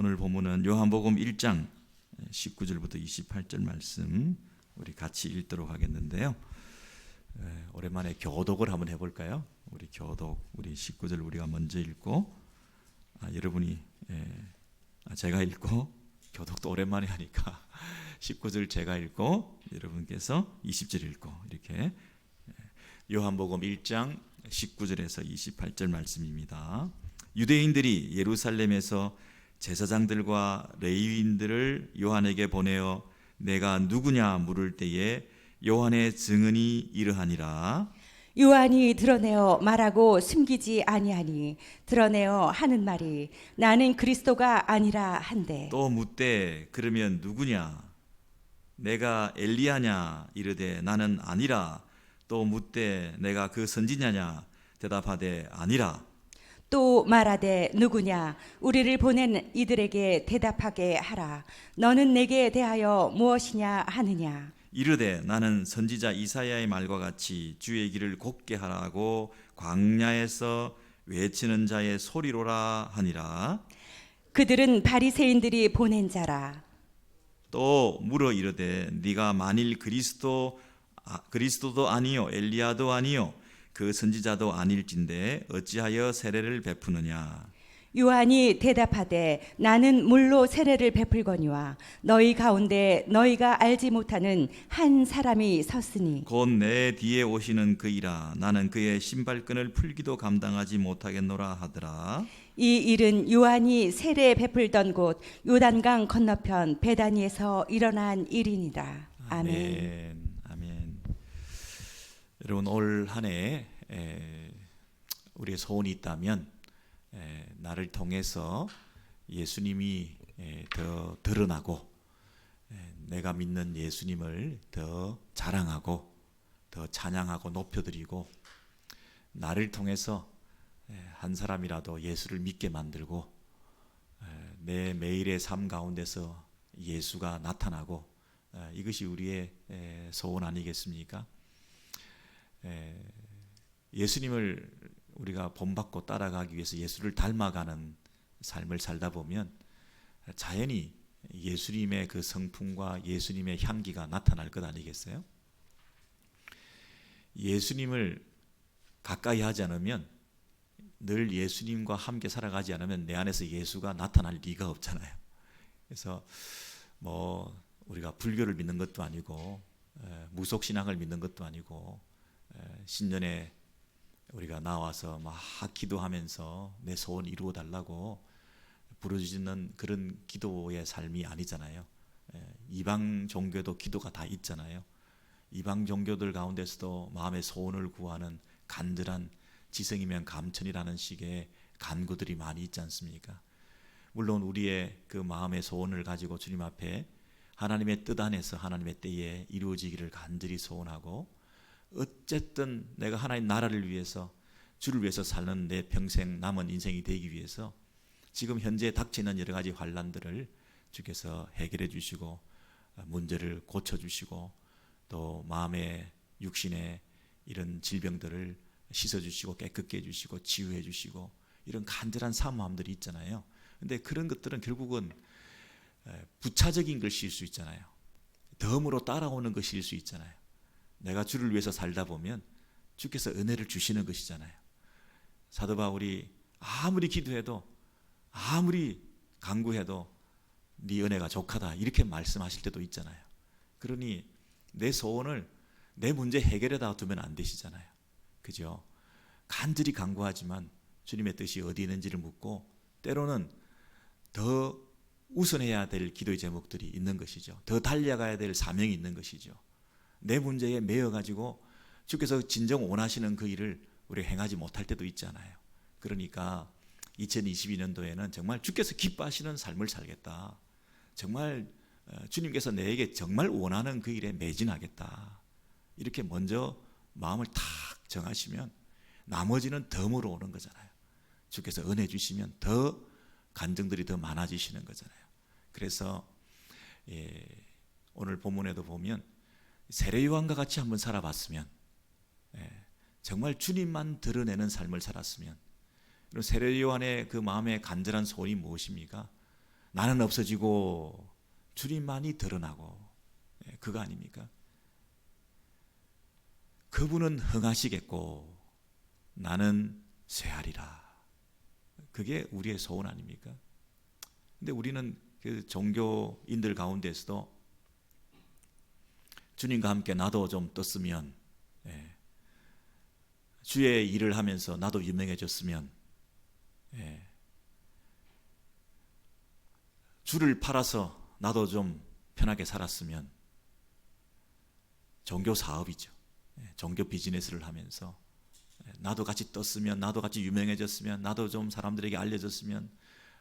오늘 본문은 요한복음 1장 19절부터 28절 말씀 우리 같이 읽도록 하겠는데요. 오랜만에 교독을 한번 해볼까요? 우리 교독, 우리 19절 우리가 먼저 읽고 여러분이 제가 읽고 교독도 오랜만에 하니까 19절 제가 읽고 여러분께서 20절 읽고 이렇게 요한복음 1장 19절에서 28절 말씀입니다. 유대인들이 예루살렘에서 제사장들과 레위인들을 요한에게 보내어 내가 누구냐 물을 때에 요한의 증언이 이러하니라. 요한이 드러내어 말하고 숨기지 아니하니 드러내어 하는 말이 나는 그리스도가 아니라 한데 또 묻되 그러면 누구냐? 내가 엘리야냐? 이르되 나는 아니라. 또 묻되 내가 그 선지자냐? 대답하되 아니라. 또 말하되 누구냐 우리를 보낸 이들에게 대답하게 하라. 너는 내게 대하여 무엇이냐 하느냐. 이르되 나는 선지자 이사야의 말과 같이 주의 길을 곧게 하라고 광야에서 외치는 자의 소리로라 하니라. 그들은 바리새인들이 보낸 자라. 또 물어 이르되 네가 만일 그리스도도 아니요 엘리야도 아니요 그 선지자도 아닐진데 어찌하여 세례를 베푸느냐. 요한이 대답하되 나는 물로 세례를 베풀거니와 너희 가운데 너희가 알지 못하는 한 사람이 섰으니 곧 내 뒤에 오시는 그이라. 나는 그의 신발끈을 풀기도 감당하지 못하겠노라 하더라. 이 일은 요한이 세례 베풀던 곳 요단강 건너편 베다니에서 일어난 일이니라. 아멘. 아멘. 여러분 올 한 해 우리의 소원이 있다면 나를 통해서 예수님이 더 드러나고 내가 믿는 예수님을 더 자랑하고 더 찬양하고 높여드리고 나를 통해서 한 사람이라도 예수를 믿게 만들고 내 매일의 삶 가운데서 예수가 나타나고 이것이 우리의 소원 아니겠습니까? 예수님을 우리가 본받고 따라가기 위해서 예수를 닮아가는 삶을 살다 보면 자연히 예수님의 그 성품과 예수님의 향기가 나타날 것 아니겠어요? 예수님을 가까이 하지 않으면 늘 예수님과 함께 살아가지 않으면 내 안에서 예수가 나타날 리가 없잖아요. 그래서 뭐 우리가 불교를 믿는 것도 아니고 무속신앙을 믿는 것도 아니고 신년에 우리가 나와서 막 기도하면서 내 소원 이루어 달라고 부르짖는 그런 기도의 삶이 아니잖아요. 이방 종교도 기도가 다 있잖아요. 이방 종교들 가운데서도 마음의 소원을 구하는 간절한 지성이면 감천이라는 식의 간구들이 많이 있지 않습니까? 물론 우리의 그 마음의 소원을 가지고 주님 앞에 하나님의 뜻 안에서 하나님의 때에 이루어지기를 간절히 소원하고 어쨌든 내가 하나님 나라를 위해서 주를 위해서 사는 내 평생 남은 인생이 되기 위해서 지금 현재 닥치는 여러 가지 환난들을 주께서 해결해 주시고 문제를 고쳐주시고 또 마음의 육신의 이런 질병들을 씻어주시고 깨끗게 해주시고 치유해 주시고 이런 간절한 사모함들이 있잖아요. 근데 그런 것들은 결국은 부차적인 것일 수 있잖아요. 덤으로 따라오는 것일 수 있잖아요. 내가 주를 위해서 살다 보면 주께서 은혜를 주시는 것이잖아요. 사도 바울이 아무리 기도해도 아무리 간구해도 네 은혜가 족하다 이렇게 말씀하실 때도 있잖아요. 그러니 내 소원을 내 문제 해결에다 두면 안 되시잖아요. 그죠? 간절히 간구하지만 주님의 뜻이 어디 있는지를 묻고 때로는 더 우선해야 될 기도의 제목들이 있는 것이죠. 더 달려가야 될 사명이 있는 것이죠. 내 문제에 매여가지고 주께서 진정 원하시는 그 일을 우리가 행하지 못할 때도 있잖아요. 그러니까 2022년도에는 정말 주께서 기뻐하시는 삶을 살겠다. 정말 주님께서 내게 정말 원하는 그 일에 매진하겠다. 이렇게 먼저 마음을 탁 정하시면 나머지는 덤으로 오는 거잖아요. 주께서 은혜 주시면 더 간증들이 더 많아지시는 거잖아요. 그래서 오늘 본문에도 보면 세례요한과 같이 한번 살아봤으면 정말 주님만 드러내는 삶을 살았으면 세례요한의 그 마음의 간절한 소원이 무엇입니까? 나는 없어지고 주님만이 드러나고, 그거 아닙니까? 그분은 흥하시겠고 나는 쇠하리라. 그게 우리의 소원 아닙니까? 근데 우리는 그 종교인들 가운데서도 주님과 함께 나도 좀 떴으면, 주의 일을 하면서 나도 유명해졌으면, 주를 팔아서 나도 좀 편하게 살았으면, 종교 사업이죠. 종교 비즈니스를 하면서 나도 같이 떴으면, 나도 같이 유명해졌으면, 나도 좀 사람들에게 알려졌으면,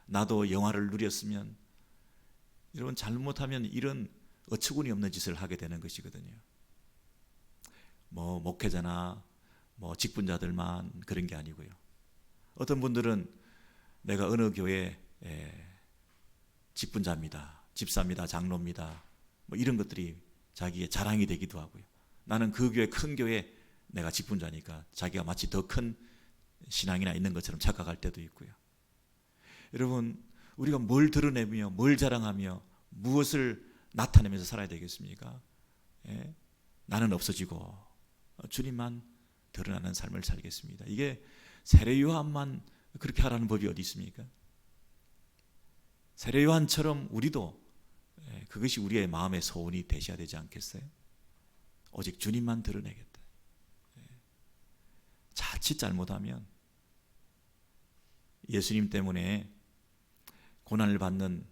나도 영화를 누렸으면, 여러분 잘못하면 이런 어처구니 없는 짓을 하게 되는 것이거든요. 뭐 목회자나 뭐 직분자들만 그런 게 아니고요. 어떤 분들은 내가 어느 교회 직분자입니다, 집사입니다, 장로입니다, 뭐 이런 것들이 자기의 자랑이 되기도 하고요. 나는 그 교회, 큰 교회 내가 직분자니까 자기가 마치 더 큰 신앙이나 있는 것처럼 착각할 때도 있고요. 여러분, 우리가 뭘 드러내며 뭘 자랑하며 무엇을 나타내면서 살아야 되겠습니까? 나는 없어지고 주님만 드러나는 삶을 살겠습니다. 이게 세례요한만 그렇게 하라는 법이 어디 있습니까? 세례요한처럼 우리도 그것이 우리의 마음의 소원이 되셔야 되지 않겠어요? 오직 주님만 드러내겠다. 자칫 잘못하면 예수님 때문에 고난을 받는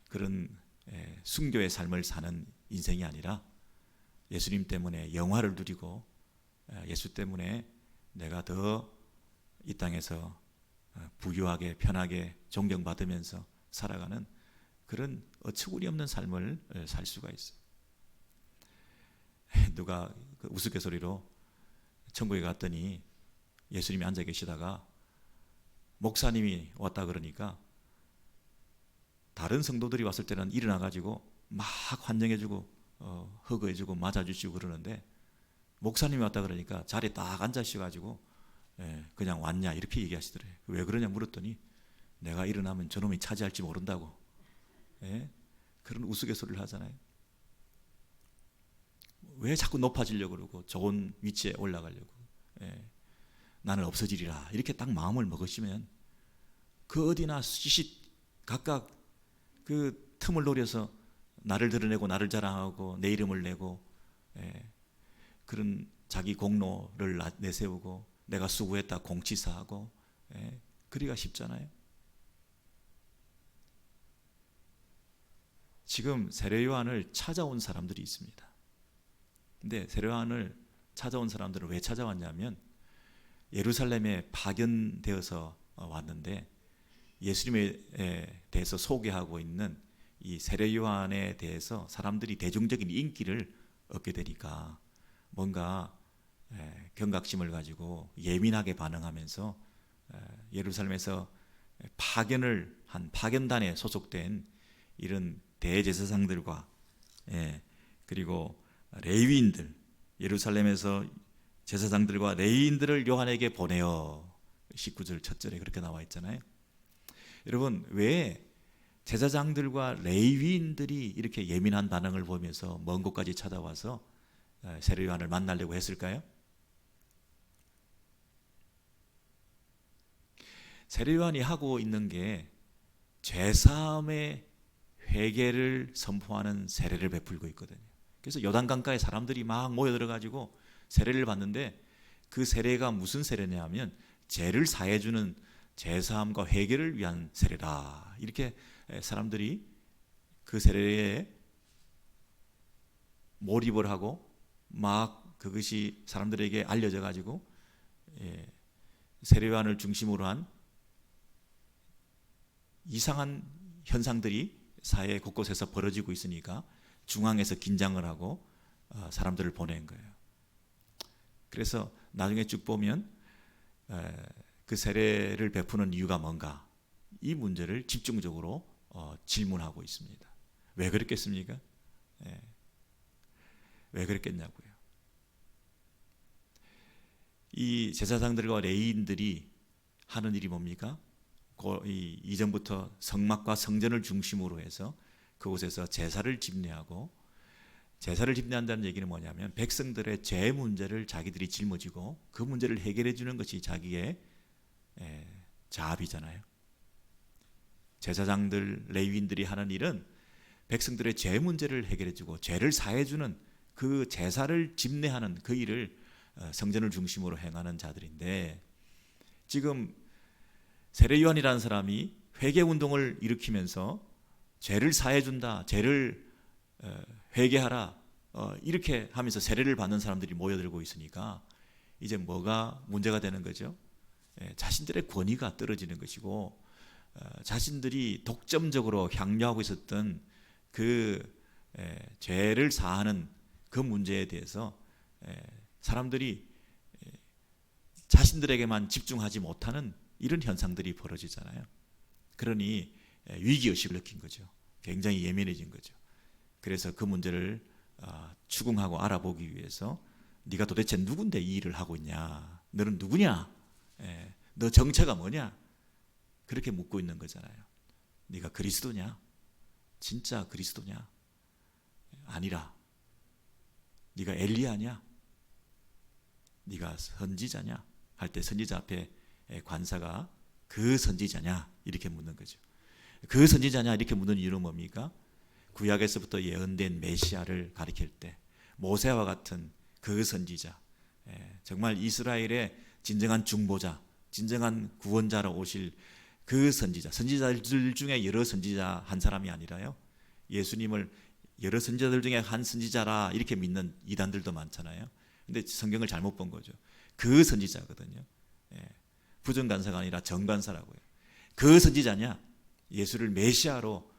그런 순교의 삶을 사는 인생이 아니라 예수님 때문에 영화를 누리고 예수 때문에 내가 더 이 땅에서 부유하게 편하게 존경받으면서 살아가는 그런 어처구니 없는 삶을 살 수가 있어요. 누가 우스갯소리로 천국에 갔더니 예수님이 앉아 계시다가 목사님이 왔다 그러니까 다른 성도들이 왔을 때는 일어나가지고 막 환영해주고 허그해주고 맞아주시고 그러는데, 목사님이 왔다 그러니까 자리에 딱 앉아셔가지고 그냥 왔냐 이렇게 얘기하시더래요. 왜 그러냐 물었더니 내가 일어나면 저놈이 차지할지 모른다고. 그런 우스갯소리를 하잖아요. 왜 자꾸 높아지려고 그러고 좋은 위치에 올라가려고. 나는 없어지리라 이렇게 딱 마음을 먹으시면 그 어디나 수시시 각각 그 틈을 노려서 나를 드러내고 나를 자랑하고 내 이름을 내고, 그런 자기 공로를 내세우고 내가 수고했다 공치사하고, 그리가 쉽잖아요. 지금 세례요한을 찾아온 사람들이 있습니다. 근데 세례요한을 찾아온 사람들은 왜 찾아왔냐면 예루살렘에 파견되어서 왔는데 예수님에 대해서 소개하고 있는 이 세례요한에 대해서 사람들이 대중적인 인기를 얻게 되니까 뭔가 경각심을 가지고 예민하게 반응하면서 예루살렘에서 파견을 한 파견단에 소속된 이런 대제사장들과 그리고 레위인들, 예루살렘에서 제사장들과 레위인들을 요한에게 보내어 19절 첫 절에 그렇게 나와 있잖아요. 여러분, 왜 제사장들과 레위인들이 이렇게 예민한 반응을 보면서 먼 곳까지 찾아와서 세례 요한을 만나려고 했을까요? 세례 요한이 하고 있는 게 죄사함의 회개를 선포하는 세례를 베풀고 있거든요. 그래서 요단강가에 사람들이 막 모여들어 가지고 세례를 받는데 그 세례가 무슨 세례냐면 죄를 사해주는 죄사함과 회개를 위한 세례다. 이렇게 사람들이 그 세례에 몰입을 하고 막 그것이 사람들에게 알려져 가지고 세례 요한을 중심으로 한 이상한 현상들이 사회 곳곳에서 벌어지고 있으니까 중앙에서 긴장을 하고 사람들을 보낸 거예요. 그래서 나중에 쭉 보면 그 세례를 베푸는 이유가 뭔가, 이 문제를 집중적으로 질문하고 있습니다. 왜 그랬겠습니까? 왜 그랬겠냐고요. 이 제사장들과 레위인들이 하는 일이 뭡니까? 이전부터 성막과 성전을 중심으로 해서 그곳에서 제사를 집례하고, 제사를 집례한다는 얘기는 뭐냐면 백성들의 죄 문제를 자기들이 짊어지고 그 문제를 해결해 주는 것이 자기의 자업이잖아요. 제사장들, 레위인들이 하는 일은 백성들의 죄 문제를 해결해 주고 죄를 사해 주는 그 제사를 집례하는 그 일을 성전을 중심으로 행하는 자들인데, 지금 세례요한이라는 사람이 회개 운동을 일으키면서 죄를 사해 준다, 죄를 회개하라, 이렇게 하면서 세례를 받는 사람들이 모여들고 있으니까 이제 뭐가 문제가 되는 거죠? 자신들의 권위가 떨어지는 것이고, 자신들이 독점적으로 향유하고 있었던 그 죄를 사하는 그 문제에 대해서 사람들이 자신들에게만 집중하지 못하는 이런 현상들이 벌어지잖아요. 그러니 위기의식을 느낀 거죠. 굉장히 예민해진 거죠. 그래서 그 문제를 추궁하고 알아보기 위해서 네가 도대체 누군데 이 일을 하고 있냐? 너는 누구냐? 너 정체가 뭐냐? 그렇게 묻고 있는 거잖아요. 네가 그리스도냐? 진짜 그리스도냐? 아니라. 네가 엘리야냐? 네가 선지자냐? 할 때 선지자 앞에 관사가 그 선지자냐? 이렇게 묻는 거죠. 그 선지자냐? 이렇게 묻는 이유는 뭡니까? 구약에서부터 예언된 메시아를 가리킬 때 모세와 같은 그 선지자, 정말 이스라엘의 진정한 중보자, 진정한 구원자로 오실 그 선지자, 선지자들 중에 여러 선지자 한 사람이 아니라요, 예수님을 여러 선지자들 중에 한 선지자라 이렇게 믿는 이단들도 많잖아요. 근데 성경을 잘못 본 거죠. 그 선지자거든요. 부정간사가 아니라 정간사라고요. 그 선지자냐? 예수를 메시아로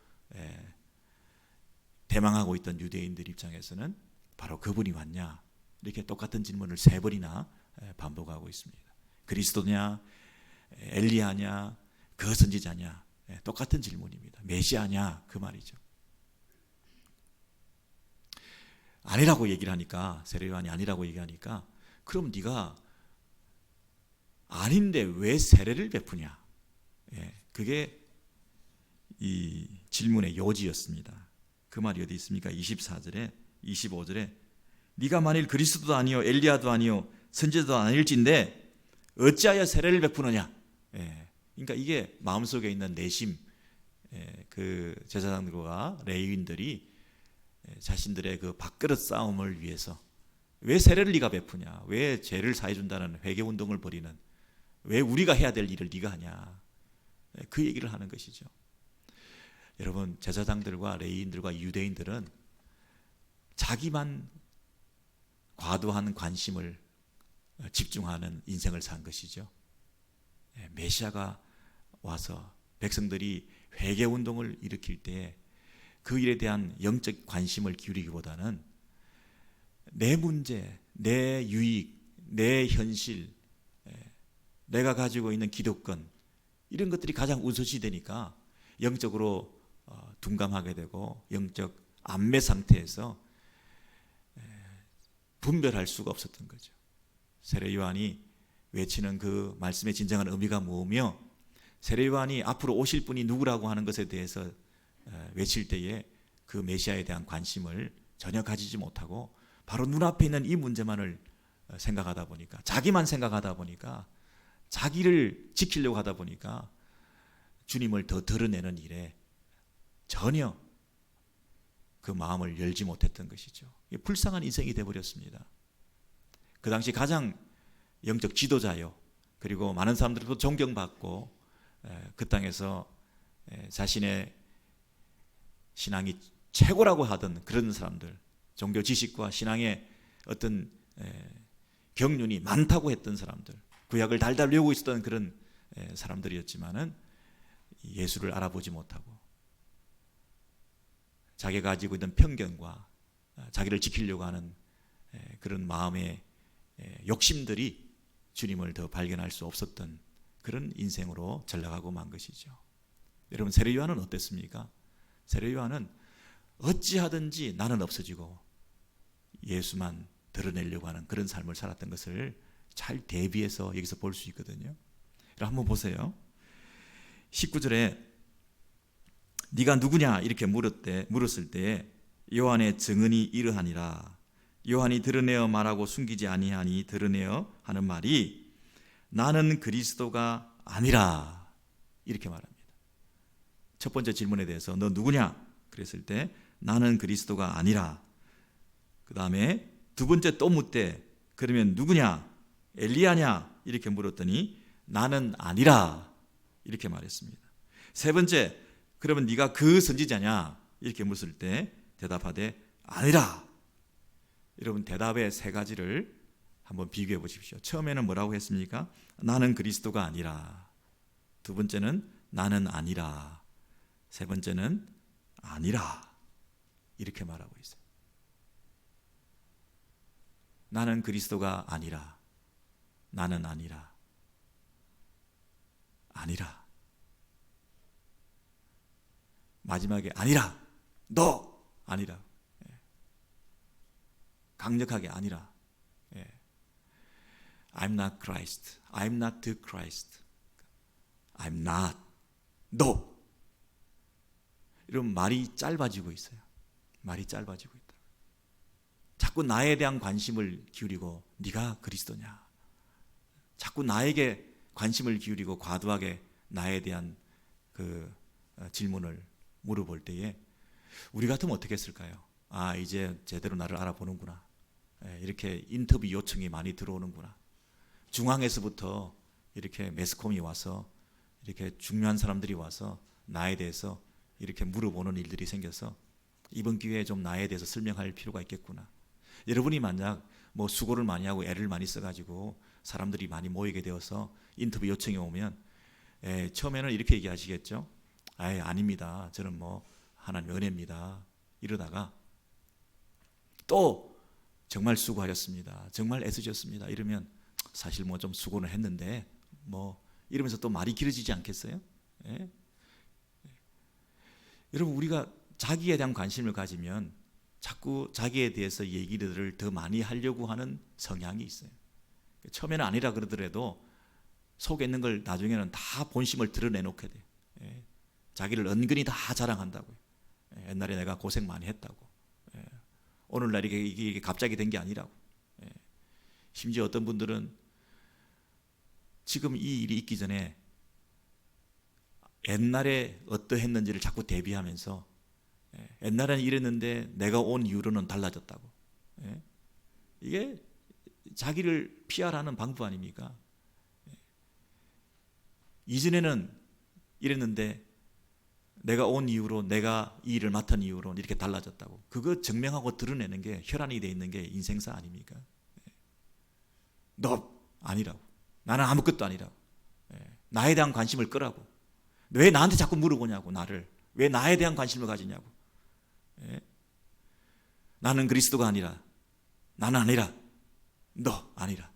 대망하고 있던 유대인들 입장에서는 바로 그분이 왔냐? 이렇게 똑같은 질문을 3번이나 반복하고 있습니다. 그리스도냐? 엘리야냐? 그 선지자냐? 똑같은 질문입니다. 메시아냐? 그 말이죠. 아니라고 얘기를 하니까, 세례요한이 아니라고 얘기하니까, 그럼 네가 아닌데 왜 세례를 베푸냐? 그게 이 질문의 요지였습니다. 그 말이 어디 있습니까? 24절에 25절에 네가 만일 그리스도도 아니요 엘리야도 아니요 선지자도 아닐진데 어찌하여 세례를 베푸느냐? 그러니까 이게 마음속에 있는 내심, 그 제사장들과 레위인들이 자신들의 그 밥그릇 싸움을 위해서 왜 세례를 네가 베푸냐? 왜 죄를 사해 준다는 회개 운동을 벌이는, 왜 우리가 해야 될 일을 네가 하냐? 그 얘기를 하는 것이죠. 여러분, 제사장들과 레위인들과 유대인들은 자기만 과도한 관심을 집중하는 인생을 산 것이죠. 메시아가 와서 백성들이 회개 운동을 일으킬 때 그 일에 대한 영적 관심을 기울이기보다는 내 문제, 내 유익, 내 현실, 내가 가지고 있는 기득권, 이런 것들이 가장 우선시 되니까 영적으로 둔감하게 되고 영적 안매 상태에서 분별할 수가 없었던 거죠. 세례요한이 외치는 그 말씀의 진정한 의미가 뭐며, 세례요한이 앞으로 오실 분이 누구라고 하는 것에 대해서 외칠 때에 그 메시아에 대한 관심을 전혀 가지지 못하고 바로 눈앞에 있는 이 문제만을 생각하다 보니까, 자기만 생각하다 보니까, 자기를 지키려고 하다 보니까 주님을 더 드러내는 일에 전혀 그 마음을 열지 못했던 것이죠. 불쌍한 인생이 되어버렸습니다. 그 당시 가장 영적 지도자요, 그리고 많은 사람들도 존경받고 그 땅에서 자신의 신앙이 최고라고 하던 그런 사람들, 종교 지식과 신앙의 어떤 경륜이 많다고 했던 사람들, 구약을 달달 외우고 있었던 그런 사람들이었지만은 예수를 알아보지 못하고 자기가 가지고 있는 편견과 자기를 지키려고 하는 그런 마음의 욕심들이 주님을 더 발견할 수 없었던 그런 인생으로 전락하고 만 것이죠. 여러분, 세례요한은 어땠습니까? 세례요한은 어찌하든지 나는 없어지고 예수만 드러내려고 하는 그런 삶을 살았던 것을 잘 대비해서 여기서 볼 수 있거든요. 한번 보세요. 19절에 네가 누구냐 이렇게 물었을 때에 요한의 증언이 이러하니라. 요한이 드러내어 말하고 숨기지 아니하니 드러내어 하는 말이 나는 그리스도가 아니라 이렇게 말합니다. 첫 번째 질문에 대해서 너 누구냐 그랬을 때 나는 그리스도가 아니라. 그 다음에 두 번째 또 묻되 그러면 누구냐 엘리야냐 이렇게 물었더니 나는 아니라 이렇게 말했습니다. 세 번째 그러면 네가 그 선지자냐 이렇게 묻을 때 대답하되 아니라. 여러분 대답의 세 가지를 한번 비교해 보십시오. 처음에는 뭐라고 했습니까? 나는 그리스도가 아니라. 두 번째는 나는 아니라. 세 번째는 아니라 이렇게 말하고 있어요. 나는 그리스도가 아니라. 나는 아니라. 아니라. 마지막에 아니라. 너 아니라. 강력하게 아니라. I'm not Christ. I'm not the Christ. I'm not. No. 이런 말이 짧아지고 있어요. 말이 짧아지고 있다. 자꾸 나에 대한 관심을 기울이고 네가 그리스도냐. 자꾸 나에게 관심을 기울이고 과도하게 나에 대한 그 질문을 물어볼 때에 우리 같으면 어떻게 했을까요? 아, 이제 제대로 나를 알아보는구나. 이렇게 인터뷰 요청이 많이 들어오는구나. 중앙에서부터 이렇게 매스컴이 와서 이렇게 중요한 사람들이 와서 나에 대해서 이렇게 물어보는 일들이 생겨서 이번 기회에 좀 나에 대해서 설명할 필요가 있겠구나. 여러분이 만약 뭐 수고를 많이 하고 애를 많이 써가지고 사람들이 많이 모이게 되어서 인터뷰 요청이 오면 처음에는 이렇게 얘기하시겠죠. 아닙니다. 저는 뭐 하나님 은혜입니다. 이러다가 또 정말 수고하셨습니다. 정말 애쓰셨습니다. 이러면 사실 뭐 좀 수고는 했는데 뭐 이러면서 또 말이 길어지지 않겠어요? 예? 여러분 우리가 자기에 대한 관심을 가지면 자꾸 자기에 대해서 얘기를 더 많이 하려고 하는 성향이 있어요. 처음에는 아니라 그러더라도 속에 있는 걸 나중에는 다 본심을 드러내놓게 돼요. 예? 자기를 은근히 다 자랑한다고요. 옛날에 내가 고생 많이 했다고. 오늘날 이게 갑자기 된 게 아니라고. 심지어 어떤 분들은 지금 이 일이 있기 전에 옛날에 어떠했는지를 자꾸 대비하면서 옛날에는 이랬는데 내가 온 이후로는 달라졌다고. 이게 자기를 피하라는 방법 아닙니까? 이전에는 이랬는데 내가 온 이후로 내가 이 일을 맡은 이후로 이렇게 달라졌다고. 그거 증명하고 드러내는 게 혈안이 돼 있는 게 인생사 아닙니까? 너 아니라고. 나는 아무것도 아니라고. 나에 대한 관심을 끄라고. 왜 나한테 자꾸 물어보냐고. 나를 왜 나에 대한 관심을 가지냐고. 나는 그리스도가 아니라. 나는 아니라. 너 아니라.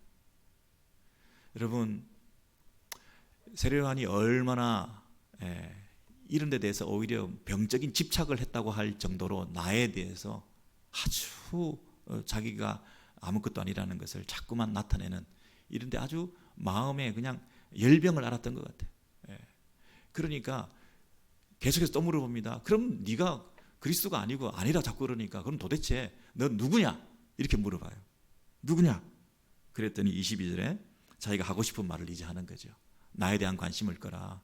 여러분 세례요한이 얼마나 이런 데 대해서 오히려 병적인 집착을 했다고 할 정도로 나에 대해서 아주 자기가 아무것도 아니라는 것을 자꾸만 나타내는 이런 데 아주 마음에 그냥 열병을 앓았던 것 같아요. 그러니까 계속해서 또 물어봅니다. 그럼 네가 그리스도가 아니고 아니라 자꾸 그러니까 그럼 도대체 너 누구냐? 이렇게 물어봐요. 누구냐? 그랬더니 22절에 자기가 하고 싶은 말을 이제 하는 거죠. 나에 대한 관심을 꺼라.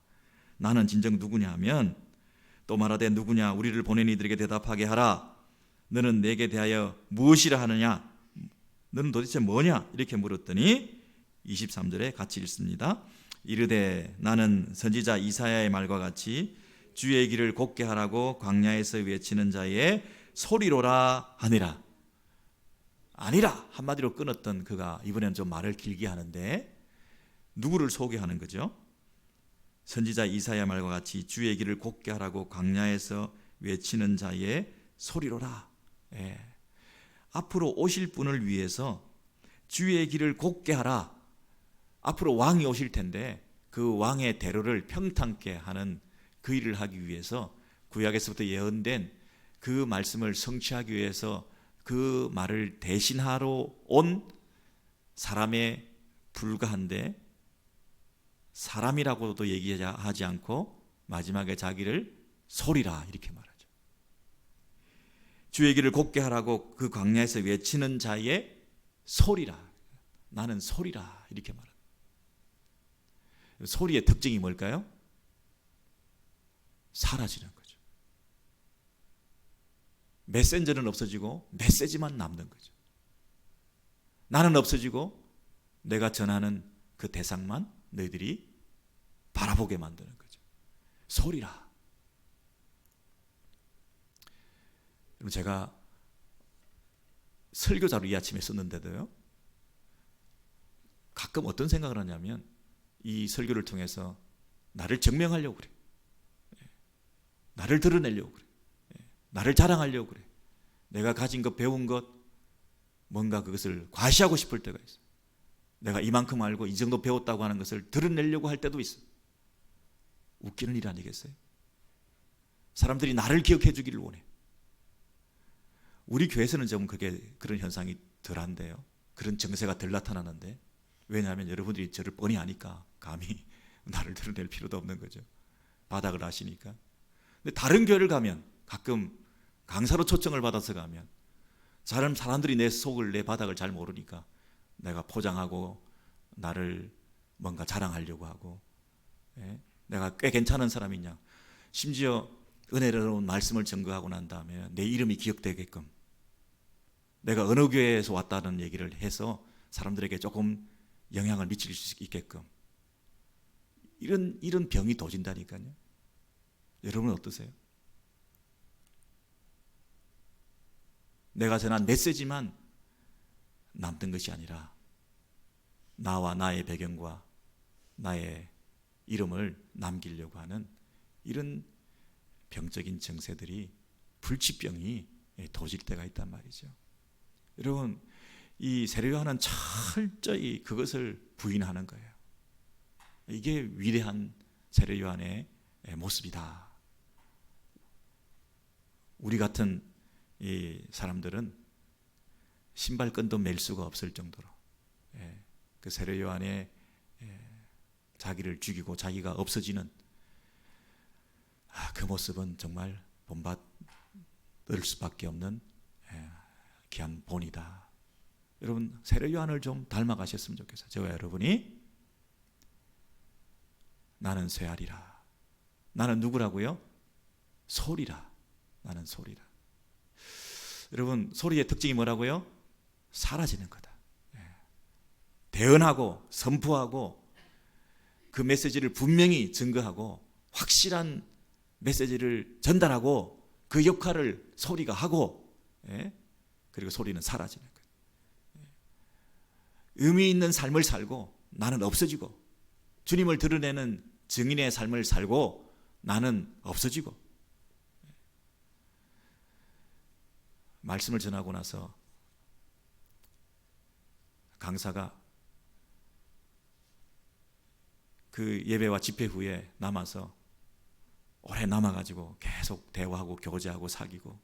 나는 진정 누구냐 하면 또 말하되 누구냐 우리를 보낸 이들에게 대답하게 하라. 너는 내게 대하여 무엇이라 하느냐? 너는 도대체 뭐냐? 이렇게 물었더니 23절에 같이 읽습니다. 이르되 나는 선지자 이사야의 말과 같이 주의 길을 곱게 하라고 광야에서 외치는 자의 소리로라 하니라. 아니라 한마디로 끊었던 그가 이번에는 좀 말을 길게 하는데 누구를 소개하는 거죠? 선지자 이사야 말과 같이 주의 길을 곱게 하라고 광야에서 외치는 자의 소리로라. 앞으로 오실 분을 위해서 주의 길을 곱게 하라. 앞으로 왕이 오실 텐데 그 왕의 대로를 평탄케 하는 그 일을 하기 위해서 구약에서부터 예언된 그 말씀을 성취하기 위해서 그 말을 대신하러 온 사람에 불과한데 사람이라고도 얘기하지 않고 마지막에 자기를 소리라 이렇게 말하죠. 주의 길을 곱게 하라고 그 광야에서 외치는 자의 소리라. 나는 소리라 이렇게 말합니다. 소리의 특징이 뭘까요? 사라지는 거죠. 메신저는 없어지고 메시지만 남는 거죠. 나는 없어지고 내가 전하는 그 대상만 너희들이 바라보게 만드는 거죠. 소리라. 제가 설교자로 이 아침에 썼는데도요, 가끔 어떤 생각을 하냐면 이 설교를 통해서 나를 증명하려고 그래. 나를 드러내려고 그래. 나를 자랑하려고 그래. 내가 가진 것, 배운 것, 뭔가 그것을 과시하고 싶을 때가 있어. 내가 이만큼 알고 이 정도 배웠다고 하는 것을 드러내려고 할 때도 있어. 웃기는 일 아니겠어요? 사람들이 나를 기억해 주기를 원해. 우리 교회에서는 좀 그런 현상이 덜한데요. 그런 정세가 덜 나타나는데, 왜냐하면 여러분들이 저를 뻔히 아니까 감히 나를 드러낼 필요도 없는 거죠. 바닥을 아시니까. 근데 다른 교회를 가면, 가끔 강사로 초청을 받아서 가면 사람들이 내 속을, 내 바닥을 잘 모르니까 내가 포장하고 나를 뭔가 자랑하려고 하고, 내가 꽤 괜찮은 사람이냐, 심지어 은혜로운 말씀을 증거하고 난 다음에 내 이름이 기억되게끔 내가 어느 교회에서 왔다는 얘기를 해서 사람들에게 조금 영향을 미칠 수 있게끔, 이런 병이 도진다니까요. 여러분은 어떠세요? 내가 전한 메시지만 남는 것이 아니라 나와 나의 배경과 나의 이름을 남기려고 하는 이런 병적인 정세들이, 불치병이 도질 때가 있단 말이죠. 여러분, 이 세례요한은 철저히 그것을 부인하는 거예요. 이게 위대한 세례요한의 모습이다. 우리 같은 이 사람들은 신발끈도 맬 수가 없을 정도로 그 세례요한의 자기를 죽이고 자기가 없어지는 그 모습은 정말 본받을 수밖에 없는 귀한 본이다. 여러분, 세례요한을 좀 닮아가셨으면 좋겠어요. 저와 여러분이. 나는 쇠하리라. 나는 누구라고요? 소리라. 나는 소리라. 여러분, 소리의 특징이 뭐라고요? 사라지는 거다. 대언하고 선포하고 그 메시지를 분명히 증거하고 확실한 메시지를 전달하고 그 역할을 소리가 하고, 그리고 소리는 사라지는 거예요. 의미 있는 삶을 살고 나는 없어지고, 주님을 드러내는 증인의 삶을 살고 나는 없어지고. 말씀을 전하고 나서 강사가 그 예배와 집회 후에 남아서 오래 남아가지고 계속 대화하고 교제하고 사귀고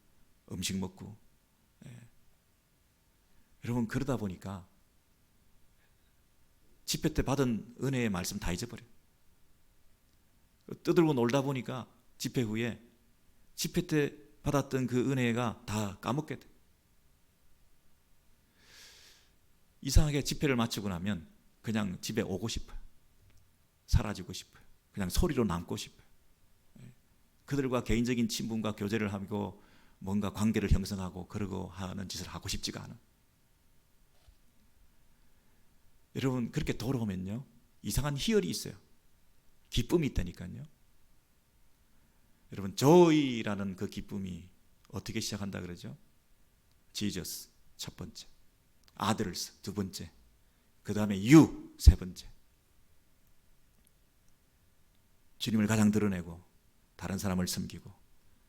음식 먹고, 여러분, 그러다 보니까 집회 때 받은 은혜의 말씀 다 잊어버려요. 떠들고 놀다 보니까 집회 후에 집회 때 받았던 그 은혜가 다 까먹게 돼. 이상하게 집회를 마치고 나면 그냥 집에 오고 싶어요. 사라지고 싶어요. 그냥 소리로 남고 싶어요. 그들과 개인적인 친분과 교제를 하고 뭔가 관계를 형성하고 그러고 하는 짓을 하고 싶지가 않아. 여러분, 그렇게 돌아오면요, 이상한 희열이 있어요. 기쁨이 있다니까요. 여러분, joy라는 그 기쁨이 어떻게 시작한다 그러죠? Jesus 첫 번째, others 두 번째, 그 다음에 you 세 번째. 주님을 가장 드러내고 다른 사람을 섬기고,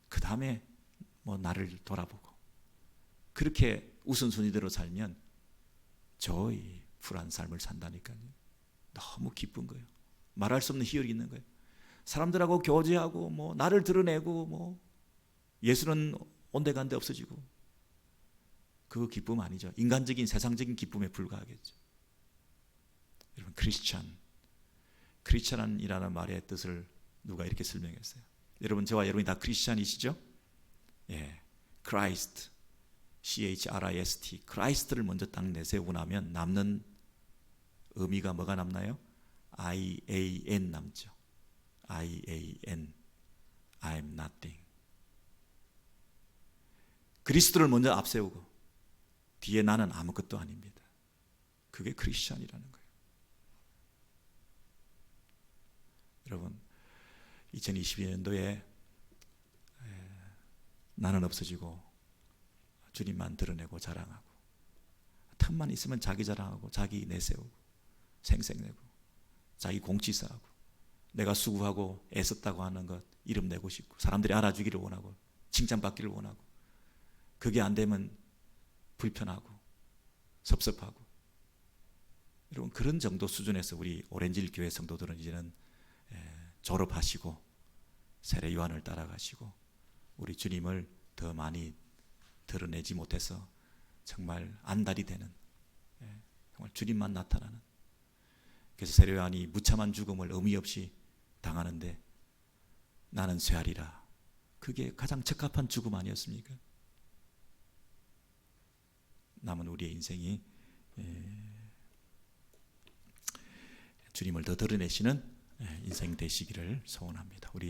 그 다음에 나를 돌아보고, 그렇게 우선순위대로 살면 joy, 불안 삶을 산다니까요. 너무 기쁜 거예요. 말할 수 없는 희열이 있는 거예요. 사람들하고 교제하고 나를 드러내고 예수는 온데간데 없어지고, 그 기쁨 아니죠. 인간적인 세상적인 기쁨에 불과하겠죠. 여러분, 크리스찬이라는 말의 뜻을 누가 이렇게 설명했어요. 여러분, 저와 여러분이 다 크리스찬이시죠? 예, Christ, CHRIST, 크라이스트를 먼저 딱 내세우고 나면 남는 의미가 뭐가 남나요? IAN 남죠. IAN, I'm nothing. 그리스도를 먼저 앞세우고 뒤에 나는 아무것도 아닙니다. 그게 크리스찬이라는 거예요. 여러분, 2022년도에 나는 없어지고 주님만 드러내고 자랑하고, 틈만 있으면 자기 자랑하고 자기 내세우고 생색내고 자기 공치 쌓고 내가 수고하고 애썼다고 하는 것 이름 내고 싶고 사람들이 알아주기를 원하고 칭찬받기를 원하고, 그게 안 되면 불편하고 섭섭하고. 여러분, 그런 정도 수준에서 우리 오렌지힐 교회 성도들은 이제는 졸업하시고 세례 요한을 따라가시고 우리 주님을 더 많이 드러내지 못해서 정말 안달이 되는, 정말 주님만 나타나는, 그래서 세례 요한이 무참한 죽음을 의미 없이 당하는데 나는 쇠하리라, 그게 가장 적합한 죽음 아니었습니까? 남은 우리의 인생이 주님을 더 드러내시는 인생 되시기를 소원합니다. 우리